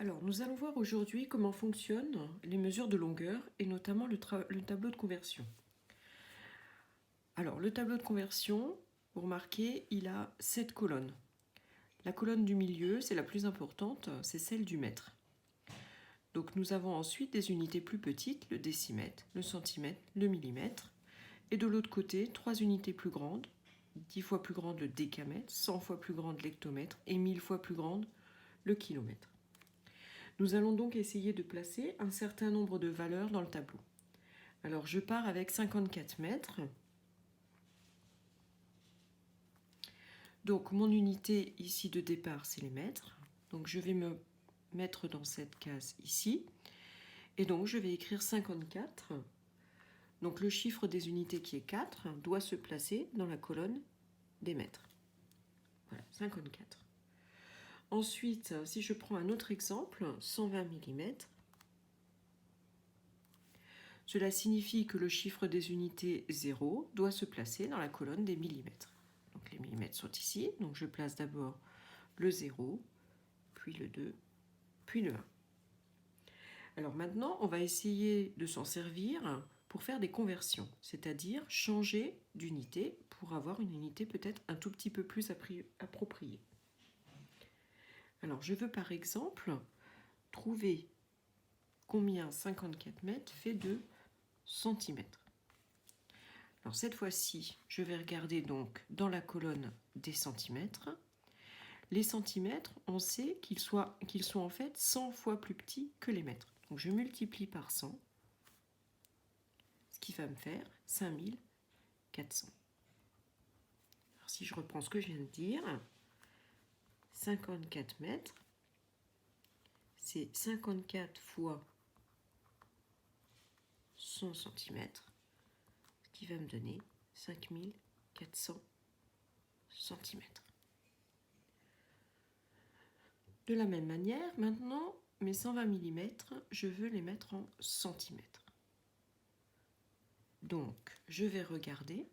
Alors, nous allons voir aujourd'hui comment fonctionnent les mesures de longueur et notamment le tableau de conversion. Alors, le tableau de conversion, vous remarquez, il a 7 colonnes. La colonne du milieu, c'est la plus importante, c'est celle du mètre. Donc, nous avons ensuite des unités plus petites, le décimètre, le centimètre, le millimètre. Et de l'autre côté, 3 unités plus grandes, 10 fois plus grande le décamètre, 100 fois plus grande l'hectomètre et 1000 fois plus grande le kilomètre. Nous allons donc essayer de placer un certain nombre de valeurs dans le tableau. Alors je pars avec 54 mètres. Donc mon unité ici de départ, c'est les mètres. Donc je vais me mettre dans cette case ici. Et donc je vais écrire 54. Donc le chiffre des unités qui est 4 doit se placer dans la colonne des mètres. Voilà, 54. Ensuite, si je prends un autre exemple, 120 mm, cela signifie que le chiffre des unités 0 doit se placer dans la colonne des millimètres. Donc les millimètres sont ici, donc je place d'abord le 0, puis le 2, puis le 1. Alors maintenant, on va essayer de s'en servir pour faire des conversions, c'est-à-dire changer d'unité pour avoir une unité peut-être un tout petit peu plus appropriée. Alors je veux par exemple trouver combien 54 mètres fait de centimètres. Alors cette fois-ci, je vais regarder donc dans la colonne des centimètres. Les centimètres, on sait qu'ils sont en fait 100 fois plus petits que les mètres. Donc je multiplie par 100, ce qui va me faire 5400. Alors si je reprends ce que je viens de dire, 54 mètres, c'est 54 fois 100 cm, ce qui va me donner 5400 cm. De la même manière, maintenant, mes 120 mm, je veux les mettre en centimètres. Donc, je vais regarder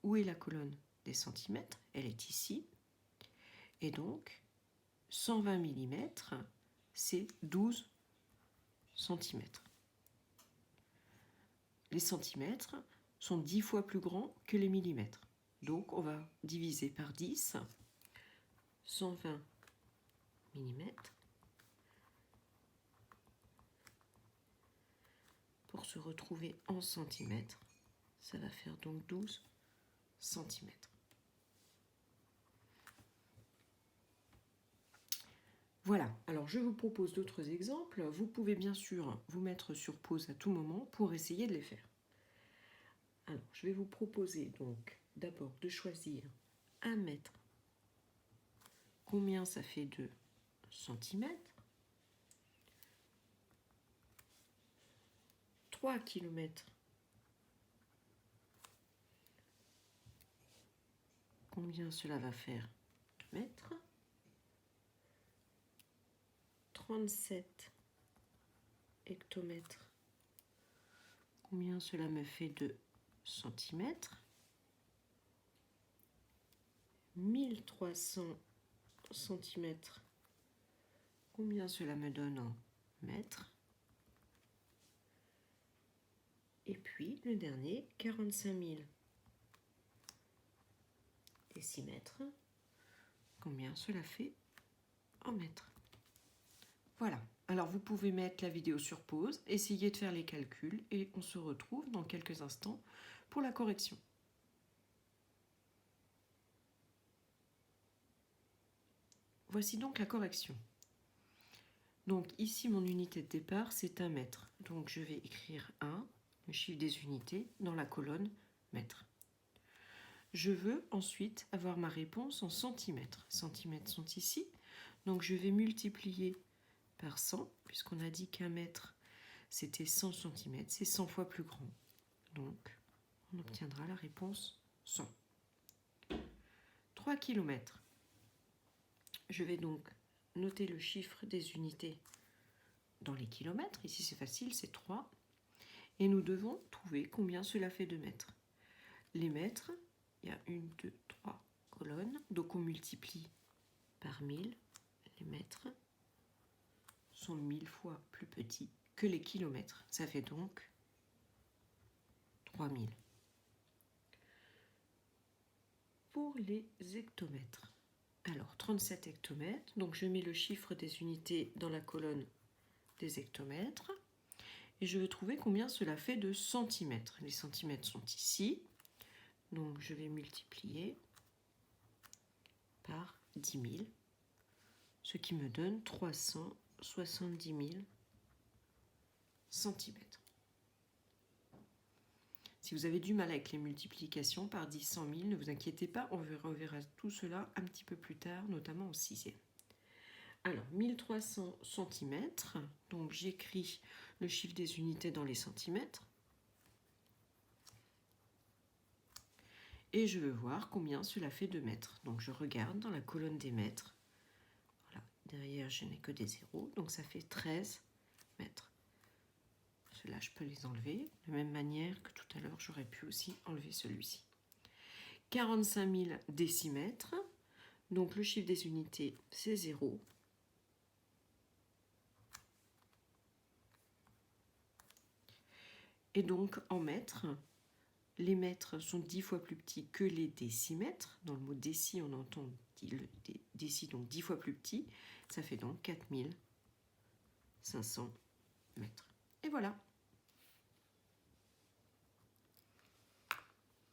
où est la colonne des centimètres. Elle est ici. Et donc, 120 mm, c'est 12 cm. Les centimètres sont 10 fois plus grands que les millimètres. Donc, on va diviser par 10. 120 mm pour se retrouver en centimètres. Ça va faire donc 12 cm. Voilà, alors je vous propose d'autres exemples. Vous pouvez bien sûr vous mettre sur pause à tout moment pour essayer de les faire. Alors, je vais vous proposer donc d'abord de choisir 1 mètre. Combien ça fait de centimètres? 3 km. Combien cela va faire de mètres? 37 hectomètres. Combien cela me fait de centimètres? 1300 centimètres. Combien cela me donne en mètres? Et puis le dernier, 45 000 décimètres. Combien cela fait en mètres? Voilà. Alors vous pouvez mettre la vidéo sur pause, essayer de faire les calculs et on se retrouve dans quelques instants pour la correction. Voici donc la correction. Donc ici mon unité de départ c'est 1 mètre. Donc je vais écrire 1, le chiffre des unités, dans la colonne mètre. Je veux ensuite avoir ma réponse en centimètres. Centimètres sont ici. Donc je vais multiplier par 100, puisqu'on a dit qu'un mètre c'était 100 cm, c'est 100 fois plus grand. Donc on obtiendra la réponse 100. 3 km. Je vais donc noter le chiffre des unités dans les kilomètres. Ici c'est facile, c'est 3. Et nous devons trouver combien cela fait de mètres. Les mètres, il y a 1, 2, 3 colonnes. Donc on multiplie par 1000 les mètres. sont 1000 fois plus petits que les kilomètres. Ça fait donc 3000. Pour les hectomètres, alors 37 hectomètres, donc je mets le chiffre des unités dans la colonne des hectomètres et je veux trouver combien cela fait de centimètres. Les centimètres sont ici, donc je vais multiplier par 10 000, ce qui me donne 370 000 centimètres. Si vous avez du mal avec les multiplications par 10, 100 000, ne vous inquiétez pas, on verra tout cela un petit peu plus tard, notamment en 6e. Alors, 1300 cm, donc j'écris le chiffre des unités dans les centimètres. Et je veux voir combien cela fait de mètres. Donc je regarde dans la colonne des mètres. Voilà, derrière je n'ai que des zéros, donc ça fait 13 mètres. Ceux-là, je peux les enlever, de la même manière que tout à l'heure, j'aurais pu aussi enlever celui-ci. 45 000 décimètres, donc le chiffre des unités, c'est 0. Et donc, en mètres, les mètres sont 10 fois plus petits que les décimètres. Dans le mot déci, on entend le déci, donc 10 fois plus petit. Ça fait donc 4500 mètres. Et voilà.